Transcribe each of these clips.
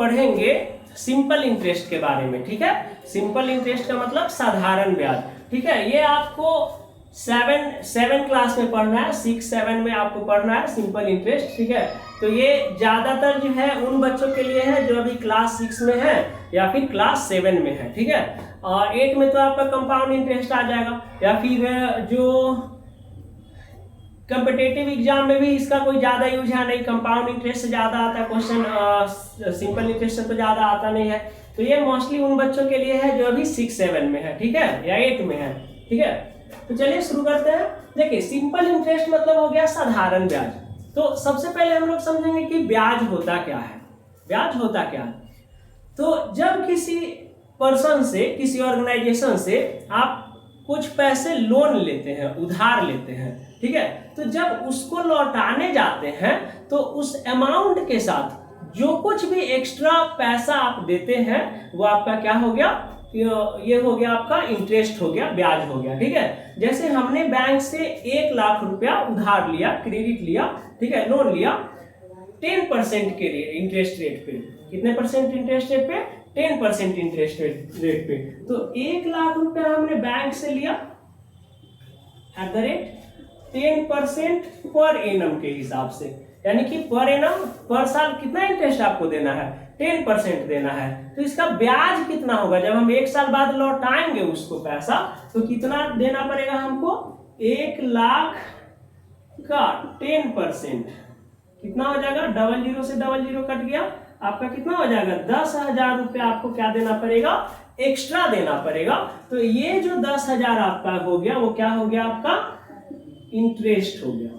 पढ़ेंगे simple interest के बारे में। ठीक है, सिंपल इंटरेस्ट का मतलब साधारण ब्याज। ठीक है, ये आपको 7 क्लास में पढ़ना है, 6-7 में आपको पढ़ना है सिंपल इंटरेस्ट। ठीक है, तो ये ज्यादातर जो है उन बच्चों के लिए है जो अभी क्लास 6 में है या फिर क्लास 7 में है। ठीक है, और 8 में तो आपका कंपाउंड इंटरेस्ट आ जाएगा, या फिर जो कॉम्पिटिटिव एग्जाम में भी इसका कोई ज्यादा यूज है नहीं, कंपाउंड इंटरेस्ट से ज्यादा आता है क्वेश्चन, सिंपल इंटरेस्ट से तो ज्यादा आता नहीं है। तो ये मोस्टली उन बच्चों के लिए है जो अभी 6-7 में है, ठीक है, या 8 में है। ठीक है, तो चलिए शुरू करते हैं। देखिए, सिंपल इंटरेस्ट मतलब हो गया साधारण ब्याज। तो सबसे पहले हम लोग समझेंगे कि ब्याज होता क्या है। ब्याज होता क्या है? तो जब किसी पर्सन से, किसी ऑर्गेनाइजेशन से आप कुछ पैसे लोन लेते हैं, उधार लेते हैं, ठीक है, तो जब उसको लौटाने जाते हैं तो उस अमाउंट के साथ जो कुछ भी एक्स्ट्रा पैसा आप देते हैं वो आपका क्या हो गया? ये हो गया आपका इंटरेस्ट हो गया, ब्याज हो गया। ठीक है, जैसे हमने बैंक से 1 लाख रुपया उधार लिया, क्रेडिट लिया, ठीक है, लोन लिया 10% के इंटरेस्ट रेट पे। कितने परसेंट इंटरेस्ट रेट पे? 10% इंटरेस्ट रेट पे। तो 1 लाख रुपया हमने बैंक से लिया @10% पर एनम के हिसाब से, यानी कि पर एनम पर साल कितना इंटरेस्ट आपको देना है? 10% देना है। तो इसका ब्याज कितना होगा? जब हम 1 साल बाद लौटाएंगे उसको पैसा तो कितना देना पड़ेगा हमको? 1 लाख का 10% कितना हो जाएगा? 00 से 00 कट गया, आपका कितना हो जाएगा? 10,000 रुपया आपको क्या देना पड़ेगा? एक्स्ट्रा देना पड़ेगा। तो ये जो 10,000 आपका हो गया वो क्या हो गया? आपका इंटरेस्ट हो गया।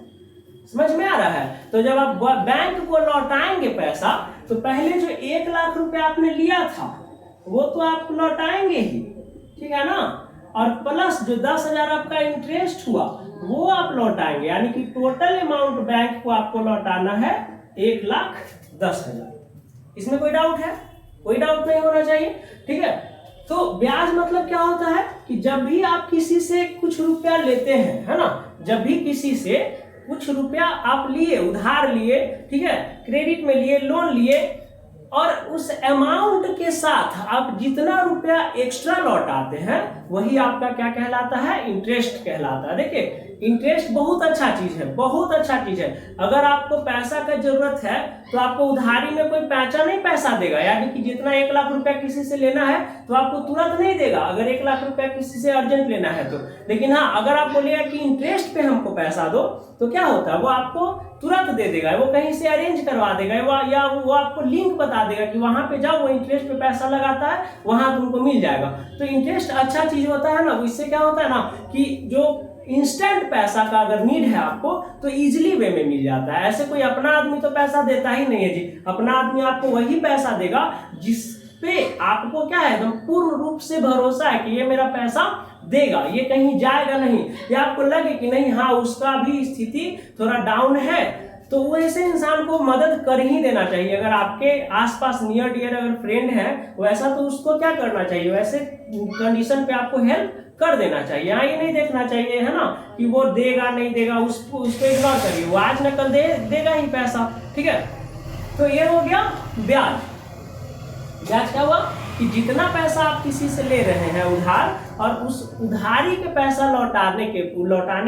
समझ में आ रहा है? तो जब आप बैंक को लौटाएंगे पैसा तो पहले जो 1 लाख रुपया आपने लिया था वो तो आप लौटाएंगे ही, ठीक है ना, और प्लस जो 10,000 आपका इंटरेस्ट हुआ वो आप लौटाएंगे, यानी कि टोटल अमाउंट बैंक को आपको लौटाना है 1,10,000। इसमें कोई डाउट है? कोई डाउट नहीं होना चाहिए। ठीक है, तो ब्याज मतलब क्या होता है कि जब भी आप किसी से कुछ रुपया लेते हैं, है ना, जब भी किसी से कुछ रुपया आप लिए, उधार लिए, ठीक है, क्रेडिट में लिए, लोन लिए, और उस अमाउंट के साथ आप जितना रुपया एक्स्ट्रा लौटाते हैं वही आपका क्या कहलाता है? इंटरेस्ट कहलाता है। देखिए, इंटरेस्ट बहुत अच्छा चीज है, बहुत अच्छा चीज है। अगर आपको पैसा का जरूरत है तो आपको उधारी में कोई पैसा नहीं पैसा देगा, यानी कि जितना 1 लाख रुपया किसी से लेना है तो आपको तुरंत नहीं देगा अगर 1 लाख रुपया किसी से अर्जेंट लेना है तो। लेकिन हाँ, अगर आप बोलेगा कि इंटरेस्ट पे हमको पैसा दो तो क्या होता है? वो आपको तुरंत दे देगा, वो कहीं से अरेंज करवा देगा, या वो आपको लिंक बता देगा कि वहां पे जाओ, वो इंटरेस्ट पे पैसा लगाता है, वहां तुमको मिल जाएगा। तो इंटरेस्ट अच्छा चीज होता है ना, इससे क्या होता है ना कि जो इंस्टेंट पैसा का अगर नीड है आपको तो इजीली वे में मिल जाता है। ऐसे कोई अपना आदमी तो पैसा देता ही नहीं है जी। अपना आदमी आपको वही पैसा देगा जिस पे आपको क्या है, एकदम पूर्ण रूप से भरोसा है कि ये मेरा पैसा देगा, ये कहीं जाएगा नहीं, या आपको लगे कि नहीं हाँ उसका भी स्थिति थोड़ा डाउन है, तो वो ऐसे इंसान को मदद कर ही देना चाहिए। अगर आपके आसपास नियर डियर अगर फ्रेंड है वैसा, तो उसको क्या करना चाहिए? वैसे कंडीशन पे आपको हेल्प कर देना चाहिए। यहाँ ये नहीं देखना चाहिए, है ना, कि वो देगा नहीं देगा, उसको इग्नोर करिए, वो आज न कल देगा ही पैसा। ठीक है, तो ये हो गया ब्याज। ब्याज क्या हुआ कि जितना पैसा आप किसी से ले रहे हैं उधार, और उस उधारी के पैसा लौटाने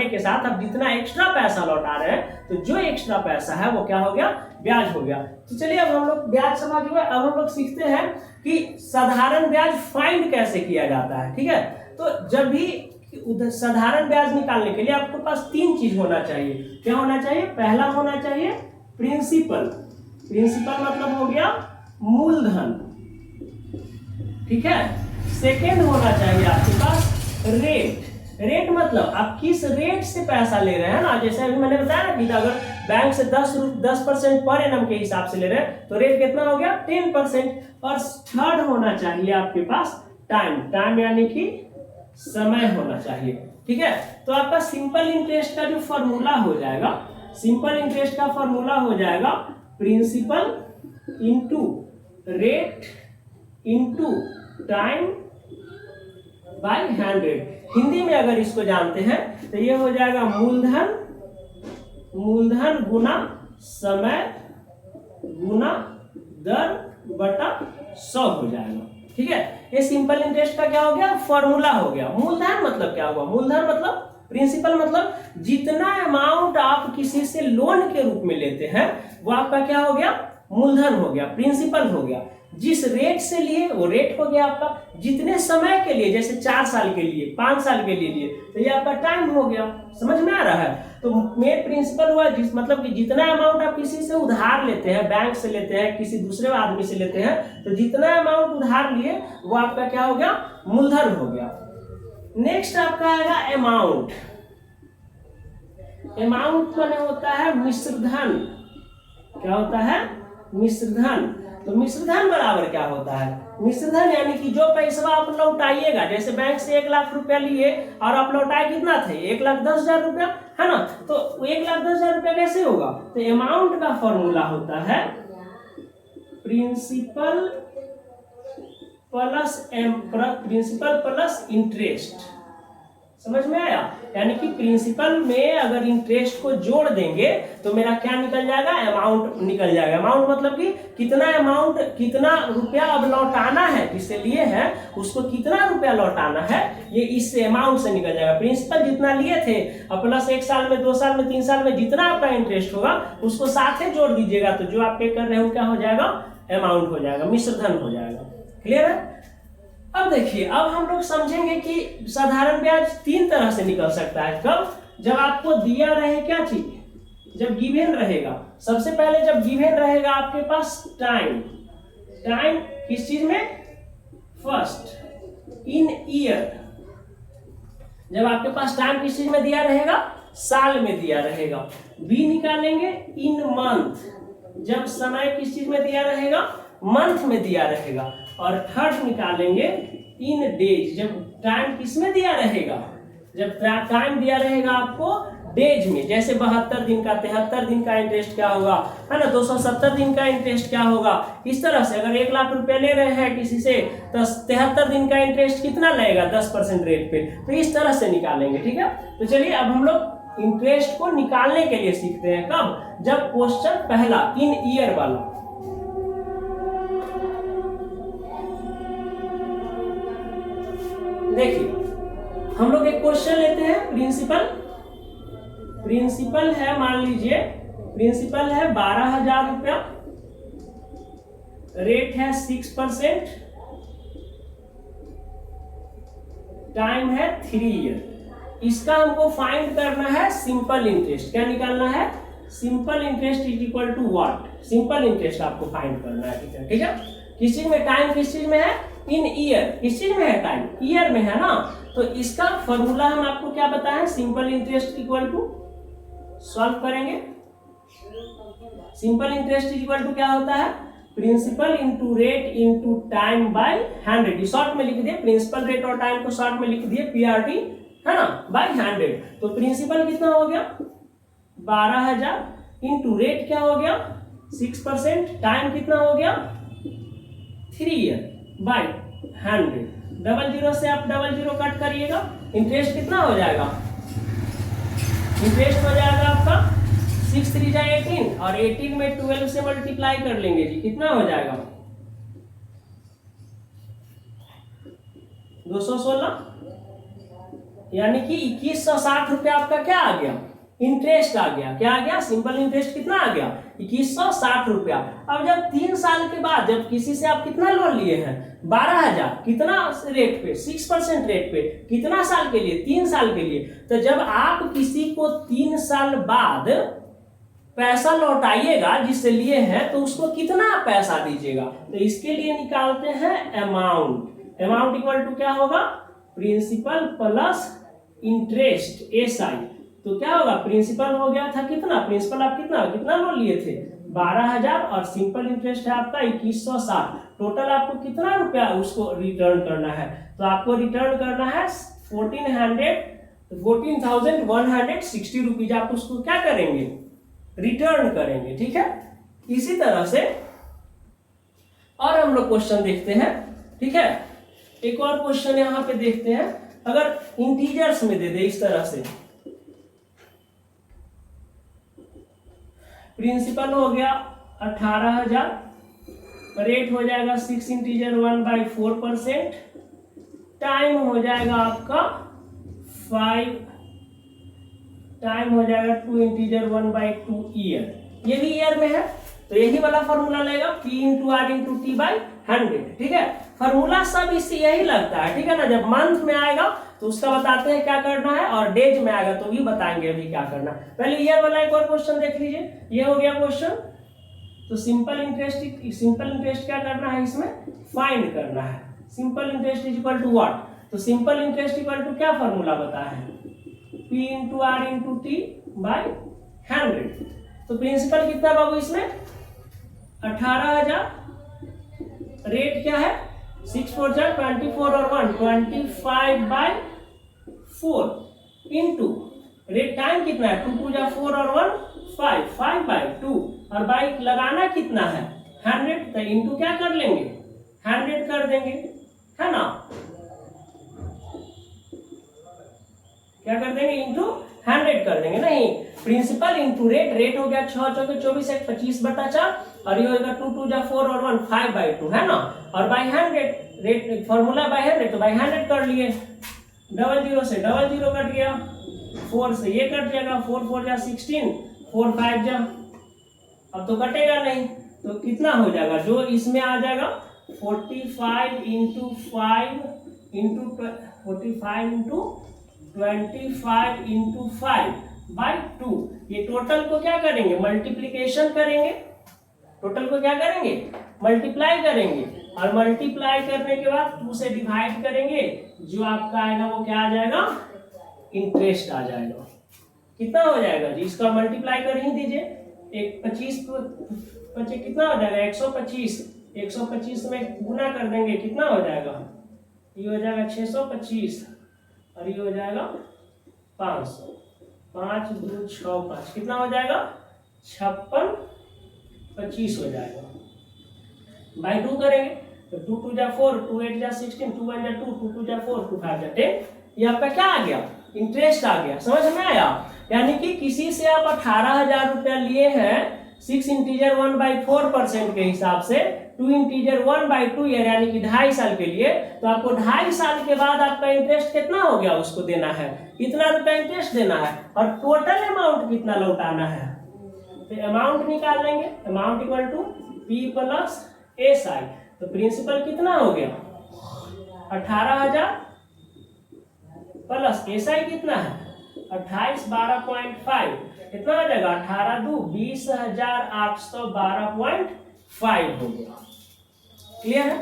के साथ आप जितना एक्स्ट्रा पैसा लौटा रहे हैं, तो जो एक्स्ट्रा पैसा है वो क्या हो गया? ब्याज हो गया। तो चलिए अब हम लोग ब्याज समझ गए, अब हम लोग सीखते हैं कि साधारण ब्याज फाइंड कैसे किया जाता है। ठीक है, तो जब भी साधारण ब्याज निकालने के लिए आपके पास 3 चीज होना चाहिए। क्या होना चाहिए? पहला होना चाहिए प्रिंसिपल। प्रिंसिपल मतलब हो गया मूलधन, ठीक है। सेकेंड होना चाहिए आपके पास रेट। रेट मतलब आप किस रेट से पैसा ले रहे हैं ना, जैसे अभी मैंने बताया ना कि अगर बैंक से 10% पर एनम के हिसाब से ले रहे हैं तो रेट कितना हो गया? 10%। और थर्ड होना चाहिए आपके पास टाइम। टाइम यानी कि समय होना चाहिए, ठीक है। तो आपका सिंपल इंटरेस्ट का जो फॉर्मूला हो जाएगा, सिंपल इंटरेस्ट का फॉर्मूला हो जाएगा principal into rate into time by 100। Hindi में अगर इसको जानते हैं तो ये हो जाएगा मूलधन गुना समय गुना दर बटा 100 हो जाएगा। ठीक है, ये सिंपल इंटरेस्ट का क्या हो गया, फॉर्मूला हो गया। मूलधन मतलब क्या हुआ, मूलधन मतलब प्रिंसिपल मतलब जितना अमाउंट आप किसी से लोन के रूप में लेते हैं वो आपका क्या हो गया, मूलधन हो गया, प्रिंसिपल हो गया। जिस रेट से लिए वो रेट हो गया आपका, जितने समय के लिए, जैसे 4 साल के लिए, 5 साल के लिए तो ये आपका टाइम हो गया। समझ में आ रहा है? तो मेन प्रिंसिपल हुआ जिस मतलब कि जितना अमाउंट आप किसी से उधार लेते हैं, बैंक से लेते हैं, किसी दूसरे आदमी से लेते हैं, तो जितना अमाउंट उधार लिए वो आपका क्या हो गया, मूलधन हो गया। नेक्स्ट आपका आएगा अमाउंट। अमाउंट माने होता है मिश्रधन। क्या होता है, मिश्रधन। तो मिश्रधन बराबर क्या होता है, मिश्रधन यानी कि जो पैसा आप लौटाइएगा, जैसे बैंक से 1 लाख रुपया लिए और आप लौटाए कितना थे, 1,10,000 रुपया, है ना। तो 1,10,000 रुपया कैसे होगा, तो अमाउंट का फॉर्मूला होता है प्रिंसिपल प्लस इंटरेस्ट। समझ में आया? यानी कि प्रिंसिपल में अगर इंटरेस्ट को जोड़ देंगे तो मेरा क्या निकल जाएगा, अमाउंट निकल जाएगा। अमाउंट मतलब कि कितना अमाउंट, कितना रुपया अब लौटाना है, जिससे लिए है उसको कितना रुपया लौटाना है, ये इस अमाउंट से निकल जाएगा। प्रिंसिपल जितना लिए थे और प्लस 1 साल में, 2 साल में, 3 साल में जितना आपका इंटरेस्ट होगा उसको साथ ही जोड़ दीजिएगा, तो जो आप पे कर रहे हो क्या हो जाएगा, अमाउंट हो जाएगा, मिश्रधन हो जाएगा। क्लियर है? अब देखिए, अब हम लोग समझेंगे कि साधारण ब्याज 3 तरह से निकल सकता है। कब, जब आपको दिया रहे क्या चीज, जब गिवन रहेगा। सबसे पहले जब गिवन रहेगा आपके पास टाइम, टाइम किस चीज में, फर्स्ट इन ईयर। जब आपके पास टाइम किस चीज में दिया रहेगा, साल में दिया रहेगा। बी निकालेंगे इन मंथ, जब समय किस चीज में दिया रहेगा, मंथ में दिया रहेगा। और थर्ड निकालेंगे इन डेज, जब टाइम किस में दिया रहेगा, जब टाइम दिया रहेगा आपको डेज में, जैसे 72 दिन का, 73 दिन का इंटरेस्ट क्या होगा, है ना, 270 दिन का इंटरेस्ट क्या होगा। इस तरह से अगर 1 लाख रुपए ले रहे हैं किसी से तो 73 दिन का इंटरेस्ट कितना लगेगा, 10% रेट पे, तो इस तरह से निकालेंगे। ठीक है, तो चलिए अब हम लोग इंटरेस्ट को निकालने के लिए सीखते हैं। कब, जब क्वेश्चन पहला इन ईयर वाला। देखिए हम लोग एक क्वेश्चन लेते हैं, प्रिंसिपल है, मान लीजिए प्रिंसिपल है 12,000 रुपया, रेट है 6%, टाइम है 3 ईयर। इसका हमको फाइंड करना है सिंपल इंटरेस्ट। क्या निकालना है, simple interest is equal to what, simple interest आपको फाइंड करना है। ठीक है, किस चीज में, टाइम किस चीज में है, इन ईयर, किस चीज में है, टाइम ईयर में है ना। तो इसका फॉर्मूला हम आपको क्या बताएं, simple interest equal to, solve करेंगे, सिंपल इंटरेस्ट इक्वल टू क्या होता है, principal into rate into time by 100। Short में लिख दिए, प्रिंसिपल रेट और टाइम को शॉर्ट में लिख दिए PRT, है ना, बाय 100। तो प्रिंसिपल कितना हो गया 12,000 इंटू रेट क्या हो गया 6%, टाइम कितना हो गया 3 ईयर बाय 100। 00 से आप 00 कट करिएगा, इंटरेस्ट कितना हो जाएगा, इंटरेस्ट हो जाएगा आपका 6 3 जा 18 और 18 में 12 से मल्टीप्लाई कर लेंगे जी, कितना हो जाएगा 216, यानी कि 2160 रुपया आपका क्या आ गया, इंटरेस्ट आ गया। क्या आ गया, सिंपल इंटरेस्ट कितना आ गया 2160 रुपया। अब जब 3 साल के बाद जब किसी से आप कितना लोन लिए हैं 12,000, कितना रेट पे 6% रेट पे, कितना साल के लिए 3 साल के लिए। तो जब आप किसी को 3 साल बाद पैसा लौटाइएगा जिससे लिए हैं तो उसको कितना पैसा दीजिएगा, तो इसके लिए निकालते हैं अमाउंट। अमाउंट इक्वल टू क्या होगा, प्रिंसिपल प्लस इंटरेस्ट SI। तो क्या होगा, प्रिंसिपल हो गया था कितना, प्रिंसिपल आप कितना लोन लिए थे 12,000 और सिंपल इंटरेस्ट है आपका 2160। टोटल आपको कितना रुपया उसको रिटर्न करना है, तो आपको रिटर्न करना है 14,160 रुपीज। आप उसको क्या करेंगे, रिटर्न करेंगे। ठीक है, इसी तरह से और हम लोग क्वेश्चन देखते हैं। ठीक है, एक और क्वेश्चन यहां पे देखते हैं, अगर इंटीजर्स में दे दे इस तरह से, प्रिंसिपल हो गया 18,000, रेट हो जाएगा 6 इंटीजर 1/4%, टाइम हो जाएगा आपका 5, टाइम हो जाएगा 2 इंटीजर 1/2 ईयर, ये भी ईयर में है तो यही वाला फॉर्मूला लेगा P into R into T by 100, ठीक है। फॉर्मूला सब इससे यही लगता है, ठीक है ना। जब मंथ में आएगा तो उसका बताते हैं क्या करना है, और डेज में आएगा तो भी बताएंगे अभी क्या करना है। पहले ईयर वाला एक और क्वेश्चन देख लीजिए, ये हो गया क्वेश्चन। तो सिंपल इंटरेस्ट क्या करना है, इसमें फाइंड करना है। Simple interest is equal to what, तो सिंपल इंटरेस्ट इक्वल टू क्या फॉर्मूला बताया है, P into R into T by 100। तो प्रिंसिपल कितना बाबू इसमें 18,000, रेट क्या है 6 4 जा 24 और 1 25/4 इंटू रेट टाइम कितना है 2 2 जा 4 और 1 5 5/2 और बाई लगाना कितना है 100, तो इंटू क्या कर लेंगे 100 कर देंगे, है ना। क्या कर देंगे इंटू 100 कर देंगे, नहीं प्रिंसिपल इंटू रेट, रेट हो गया 6 चौके 24 1 25/4 और ये होगा 2 2 जा 4 और 1 5/2, है ना। और बाई 100 रेट फॉर्मूला बाई 100 तो बाई 100 कर लिए, 00 से 00 कट गया, 4 से ये कट जाएगा, 4 4 जा 16, 4 5 जा, अब तो कटेगा नहीं तो कितना हो जाएगा जो इसमें आ जाएगा 45 इंटू 5 इंटू 45 इंटू 25 इंटू 5/2। ये टोटल को क्या करेंगे मल्टीप्लीकेशन करेंगे, टोटल को क्या करेंगे मल्टीप्लाई करेंगे, और मल्टीप्लाई करने के बाद 2 से डिवाइड करेंगे, जो आपका आएगा वो क्या आ जाएगा इंटरेस्ट आ जाएगा। कितना हो जाएगा जी, इसका मल्टीप्लाई कर ही दीजिए, एक 25 कितना हो जाएगा 125, 125 में गुना कर देंगे कितना हो जाएगा, ये हो जाएगा 625 और ये हो जाएगा 500, 5 2 6 5 कितना हो जाएगा 56 25 हो जाएगा, बाई 2 करेंगे तो 2 2 जा 4, 2 8 जा 16, 2 1 जा 2, 2 2 जा 4, 2 5 जा 10, ये आपका क्या आ गया इंटरेस्ट आ गया, समझ में आया। यानी कि किसी से आप 18,000 रुपया लिए हैं 6 इंटीजर 1/4% के हिसाब से, 2 इंटीजर 1/2 ईयर यानी कि 2.5 साल के लिए, तो आपको 2.5 साल के बाद आपका इंटरेस्ट कितना हो गया उसको देना है, कितना रुपया इंटरेस्ट देना है, और टोटल अमाउंट कितना लौटाना है। तो अमाउंट निकाल लेंगे, amount equal to P plus SI, तो प्रिंसिपल कितना हो गया 18,000 प्लस SI कितना है 28 12.5, कितना हो जाएगा 18 2 20,812.5 हो गया। क्लियर है।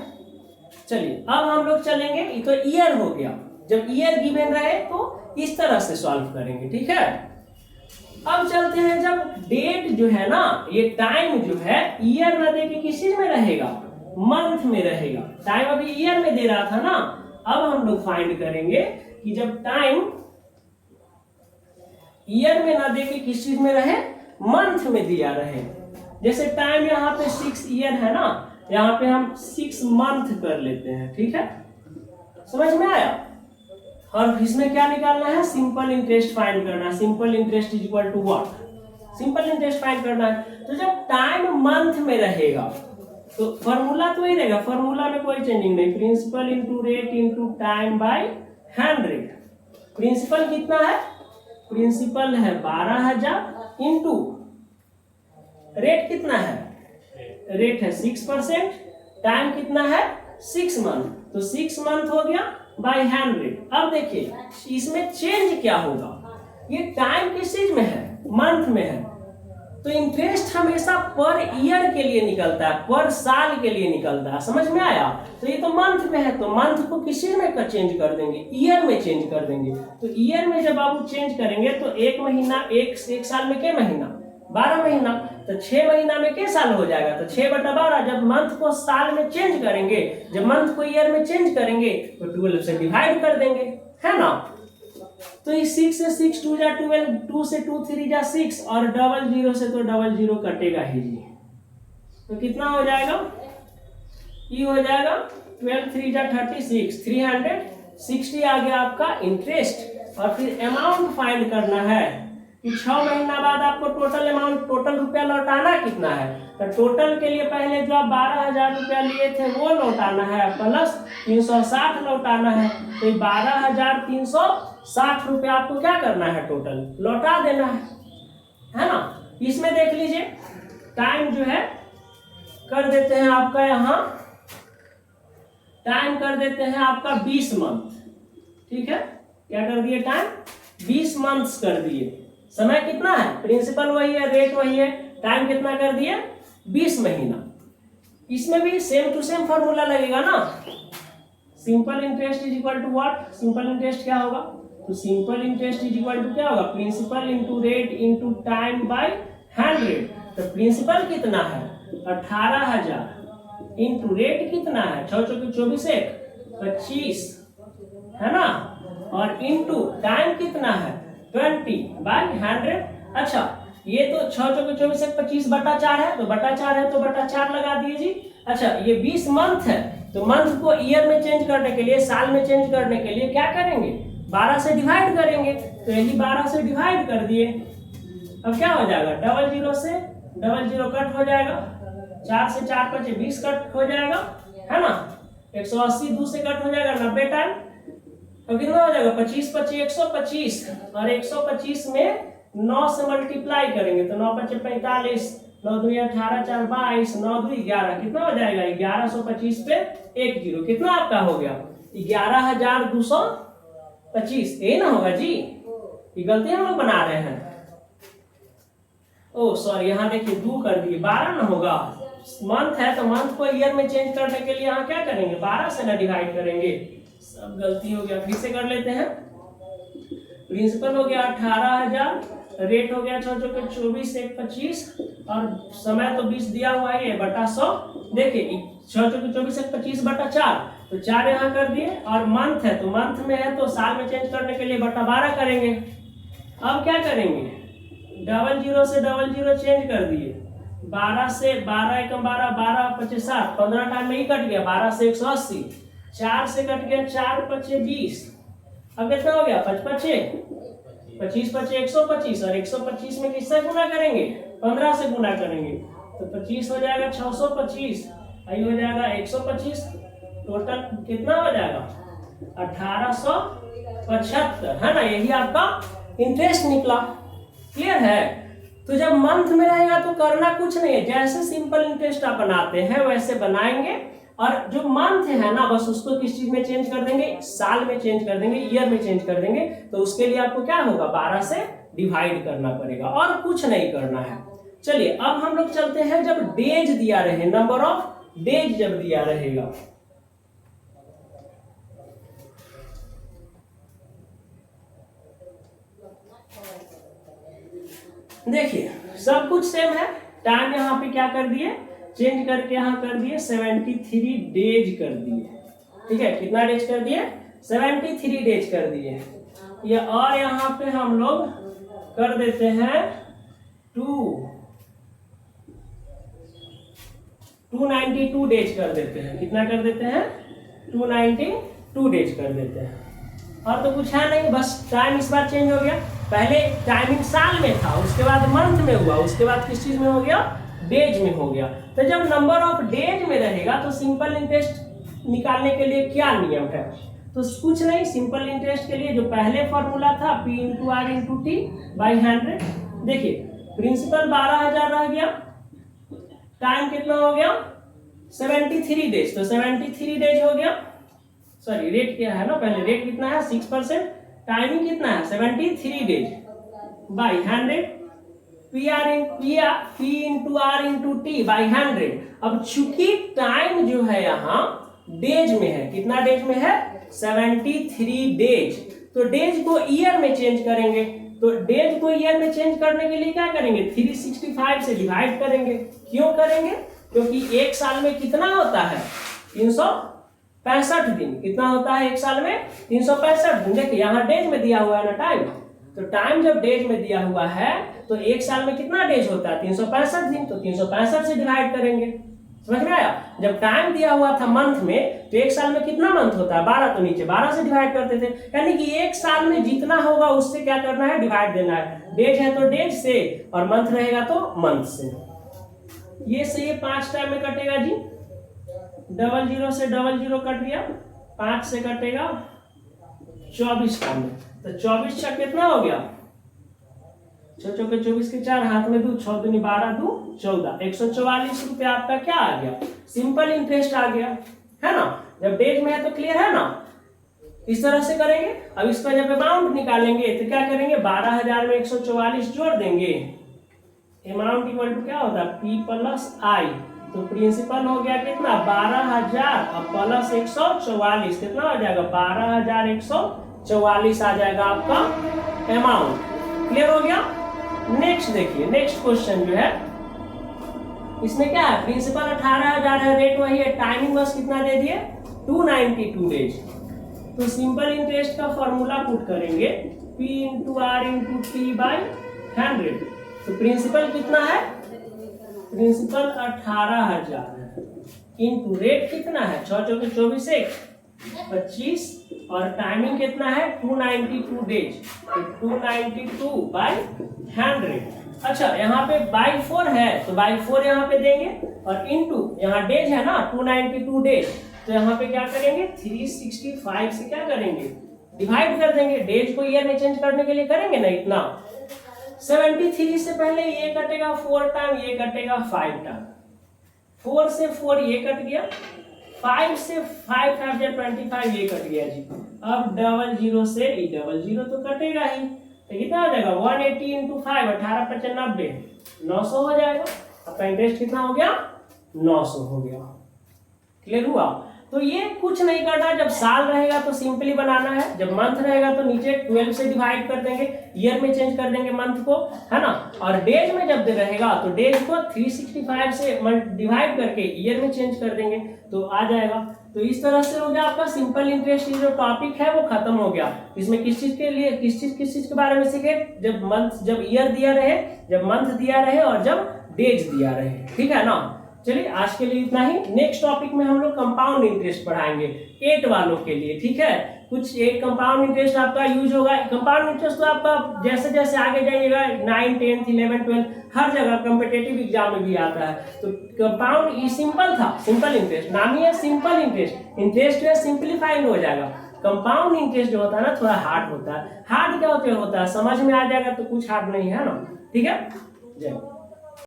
चलिए अब हम लोग चलेंगे, ये तो ईयर हो गया, जब ईयर गिवन रहे तो इस तरह से सॉल्व करेंगे, ठीक है। अब चलते हैं जब डेट जो है ना, ये टाइम जो है ईयर न दे के किस चीज में रहेगा मंथ में रहेगा, टाइम अभी ईयर में दे रहा था ना, अब हम लोग फाइंड करेंगे कि जब टाइम ईयर में ना दे के किस चीज में रहे मंथ में दिया रहे। जैसे टाइम यहाँ पे 6 ईयर है ना, यहाँ पे हम 6 मंथ कर लेते हैं, ठीक है, समझ में आया। और इसमें क्या निकालना है सिंपल इंटरेस्ट फाइंड करना है, simple interest is equal to what, simple interest find करना है। तो जब टाइम मंथ में रहेगा तो फॉर्मूला तो वही रहेगा, फॉर्मूला में कोई चेंजिंग नहीं, principal into rate into time by 100। Principal कितना है, प्रिंसिपल है 12,000 इंटू रेट कितना है, रेट है 6%, टाइम कितना है 6 मंथ, तो 6 मंथ हो गया बाई 100। अब देखिए इसमें चेंज क्या होगा, ये टाइम किस चीज में है मंथ में है, तो इंटरेस्ट हमेशा पर ईयर के लिए निकलता है, पर साल के लिए निकलता है, समझ में आया। तो ये तो मंथ में है, तो मंथ को किस चीज में चेंज कर देंगे ईयर में चेंज कर देंगे। तो ईयर में जब आप चेंज करेंगे तो एक महीना एक साल में क्या महीना 12 महीना, तो 6 महीना में क्या साल हो जाएगा, तो 6/12। जब मंथ को साल में चेंज करेंगे, जब मंथ को ईयर में चेंज करेंगे तो 12 से डिवाइड कर देंगे, है ना। तो इस 6 से 6 2 जा 12, 2 से 2 3 जा 6 और 00 से तो 00 कटेगा ही जी, तो कितना हो जाएगा, ये हो जाएगा 12 3 जा 36, 360 आ गया आपका इंटरेस्ट। और फिर अमाउंट फाइंड करना है कि 6 महीना बाद आपको टोटल अमाउंट, टोटल रुपया लौटाना कितना है, तो टोटल के लिए पहले जो आप 12,000 रुपया लिए थे वो लौटाना है, प्लस 360 लौटाना है। तो 12,360 रुपया आपको क्या करना है, टोटल लौटा देना है ना। इसमें देख लीजिए टाइम जो है कर देते हैं आपका, यहाँ टाइम कर देते हैं आपका 20 मंथ। ठीक है, क्या कर दिए, टाइम 20 मंथ्स कर दिए। समय कितना है, प्रिंसिपल वही है, रेट वही है, टाइम कितना कर दिए, 20 महीना। इसमें भी सेम टू सेम फॉर्मूला लगेगा ना। Simple interest is equal to what, simple interest क्या होगा, तो simple interest is equal to क्या होगा, principal into rate into time by 100। तो प्रिंसिपल कितना है 18,000 इंटू रेट कितना है 6 चौके 24 25 है ना, और इंटू टाइम कितना है 20 बाय 100। अच्छा ये तो 6 चौके 24 25 बटा 4 है, तो बटा 4 है तो बटा 4 लगा दीजिए। अच्छा ये 20 मंथ है, तो मंथ को ईयर में चेंज करने के लिए, साल में चेंज करने के लिए क्या करेंगे, 12 से डिवाइड करेंगे। तो यही 12 से डिवाइड कर दिए। अब क्या हो जाएगा, 00 से 00 कट हो जाएगा, 4 से 4 5 20 कट हो जाएगा है ना, 180 2 से कट हो जाएगा 90 टाइम। तो कितना हो जाएगा 25 25 125, और 125 में 9 से मल्टीप्लाई करेंगे तो 9 5 45, 9 2 18 4 22, 9 2 11, कितना हो जाएगा 1125 पे 1 0, कितना आपका हो गया 11,225। ये ना होगा जी, ये गलती हम लोग बना रहे हैं। ओ सॉरी, यहाँ देखिए 2 कर दिए, 12 ना होगा, मंथ है तो मंथ को ईयर में चेंज करने के लिए यहाँ क्या करेंगे, 12 से ना डिवाइड करेंगे। सब गलती हो गया, फिर से कर लेते हैं। प्रिंसिपल हो गया 18,000, रेट हो गया 6 चौके 24 1 25, और समय तो 20 दिया हुआ है बटा 100। देखिए 6 चौके 24 1 25 बटा 4, तो 4 यहाँ कर दिए, और मंथ है तो मंथ में है तो साल में चेंज करने के लिए बटा 12 करेंगे। अब क्या करेंगे, 00 से 00 चेंज कर दिए, 12 से 12 1 12 12 25 60, 15 टाइम में ही कट गया, 12 से 180, 4 से कट गया 4 5 20। अब कितना हो गया 5 5 25 5 125, और 125 में किससे गुना करेंगे, 15 से गुना करेंगे, तो 25 हो जाएगा 625, आई हो जाएगा 125, टोटल कितना हो जाएगा 1875 है ना। यही आपका इंटरेस्ट निकला। क्लियर है। तो जब मंथ में रहेगा तो करना कुछ नहीं है, जैसे सिंपल इंटरेस्ट आप बनाते हैं वैसे बनाएंगे, और जो मंथ है ना बस उसको किस चीज में चेंज कर देंगे, साल में चेंज कर देंगे, ईयर में चेंज कर देंगे। तो उसके लिए आपको क्या होगा, 12 से डिवाइड करना पड़ेगा, और कुछ नहीं करना है। चलिए अब हम लोग चलते हैं, जब डेज दिया रहे, नंबर ऑफ डेज जब दिया रहेगा, देखिए सब कुछ सेम है। टाइम यहाँ पे क्या कर दिए, चेंज करके यहाँ कर दिए 73 डेज कर दिए। ठीक है, कितना डेज कर दिए, 73 डेज कर दिए ये, और यहाँ पे हम लोग कर देते हैं 292 डेज कर देते हैं। कितना कर देते हैं, 292 डेज कर देते हैं। और तो कुछ है नहीं, बस टाइम इस बार चेंज हो गया। पहले टाइमिंग साल में था, उसके बाद मंथ में हुआ, उसके बाद किस चीज में हो गया, डेज में हो गया। तो जब नंबर ऑफ डेज में रहेगा तो सिंपल इंटरेस्ट निकालने के लिए क्या नियम है, तो कुछ नहीं, सिंपल इंटरेस्ट के लिए जो पहले फॉर्मूला था P into R into T by 100। देखिए प्रिंसिपल 12,000 रह गया, टाइम कितना हो गया 73 डेज, तो 73 डेज हो गया। सॉरी रेट क्या है ना, पहले रेट कितना है 6%, टाइमिंग कितना है 73 days by 100, P into R into T by 100। अब चूंकि टाइम जो है यहाँ डेज में है, कितना डेज में है 73 डेज, तो डेज को ईयर में चेंज करेंगे। तो डेज को ईयर में चेंज करने के लिए क्या करेंगे, 365 से डिवाइड करेंगे। क्यों करेंगे, क्योंकि एक साल में कितना होता है 365 दिन। कितना होता है एक साल में 365 दिन। देखिए यहाँ डेज में दिया हुआ है ना टाइम, तो टाइम जब डेज में दिया हुआ है तो एक साल में कितना डेज होता है 365 दिन, तो 365 से डिवाइड करेंगे। समझ में आया। जब टाइम दिया हुआ था मंथ में, तो एक साल में कितना मंथ होता है 12, तो नीचे 12 से डिवाइड करते थे। यानी कि एक साल में जितना होगा उससे क्या करना है, डिवाइड देना है। डेज है तो डेज से, और मंथ रहेगा तो मंथ से। ये से ये 5 टाइम में कटेगा जी, 00 से 00 कट गया, 5 से कटेगा 24 टाइम में। तो 24 छक कितना हो गया, 6 चौके 24 के 4, हाथ में 2, 6 दूनी 12, 2 14, 144 रुपया आपका क्या आ गया, सिंपल इंटरेस्ट आ गया, है ना। जब डेज में है तो क्लियर है ना, इस तरह से करेंगे। अब इसका जब अमाउंट निकालेंगे तो क्या करेंगे, 12,000 में 144 जोड़ देंगे, अमाउंट इक्वल टू क्या होता है, P प्लस आई। तो प्रिंसिपल हो गया कितना, 12,000 और प्लस 144 कितना हो जाएगा, 12,144 आ जाएगा आपका अमाउंट। क्लियर हो गया। नेक्स्ट देखिए, नेक्स्ट क्वेश्चन जो है इसमें क्या है, प्रिंसिपल 18,000 है, रेट वही है, टाइमिंग बस कितना दे दिए 292 डेज। तो सिंपल इंटरेस्ट का फॉर्मूला पुट करेंगे, P into R into T by 100। तो प्रिंसिपल कितना है, प्रिंसिपल 18,000 है, इंटू रेट कितना है 6 चौके 24 1 25 और टाइमिंग कितना है 292 डेज। तो 292 बाई 100। अच्छा यहाँ पे बाई 4 है तो बाई 4 यहाँ पे देंगे और इंटू यहाँ डेज है ना 292 डेज, तो यहाँ पे क्या करेंगे 365 से क्या करेंगे डिवाइड कर देंगे, डेज को ईयर में चेंज करने के लिए करेंगे ना इतना। 73 से पहले ये कटेगा 4 टाइम, ये कटेगा 5 टाइम, 4 से 4 ये कट गया, 5 से 5 25 ये कट गया जी। अब 00 से 00 तो कटेगा ही, तो कितना हो जाएगा 180 इंटू 5 18 55 90 900 हो जाएगा। आपका इंटरेस्ट कितना हो गया 900 हो गया। क्लियर हुआ। तो ये कुछ नहीं करना है, जब साल रहेगा तो सिंपली बनाना है, जब मंथ रहेगा तो नीचे 12 से डिवाइड कर देंगे, ईयर में चेंज कर देंगे मंथ को, है ना। और डेज में जब रहेगा तो डेज को 365 से डिवाइड करके ईयर में चेंज कर देंगे तो आ जाएगा। तो इस तरह से हो गया आपका सिंपल इंटरेस्ट। जो टॉपिक है वो खत्म हो गया। इसमें किस चीज के लिए किस चीज के बारे में सीखे, जब मंथ जब ईयर दिया रहे, जब मंथ दिया रहे और जब डेज दिया रहे, ठीक है ना। चलिए आज के लिए इतना ही। नेक्स्ट टॉपिक में हम लोग कंपाउंड इंटरेस्ट पढ़ाएंगे 8 वालों के लिए, ठीक है। कुछ 8 कंपाउंड इंटरेस्ट आपका यूज होगा। कंपाउंड इंटरेस्ट तो आपका जैसे जैसे आगे जाइएगा 9 10 11 12 हर जगह कॉम्पिटिटिव एग्जाम में भी आता है। तो कंपाउंड ये सिंपल था, सिंपल इंटरेस्ट नाम ही है सिंपल इंटरेस्ट। इंटरेस्ट जो है सिंप्लीफाइंग हो जाएगा। कंपाउंड इंटरेस्ट जो होता है ना थोड़ा हार्ड होता है। हार्ड क्या होता है समझ में आ जाएगा तो कुछ हार्ड नहीं है ना, ठीक है। जय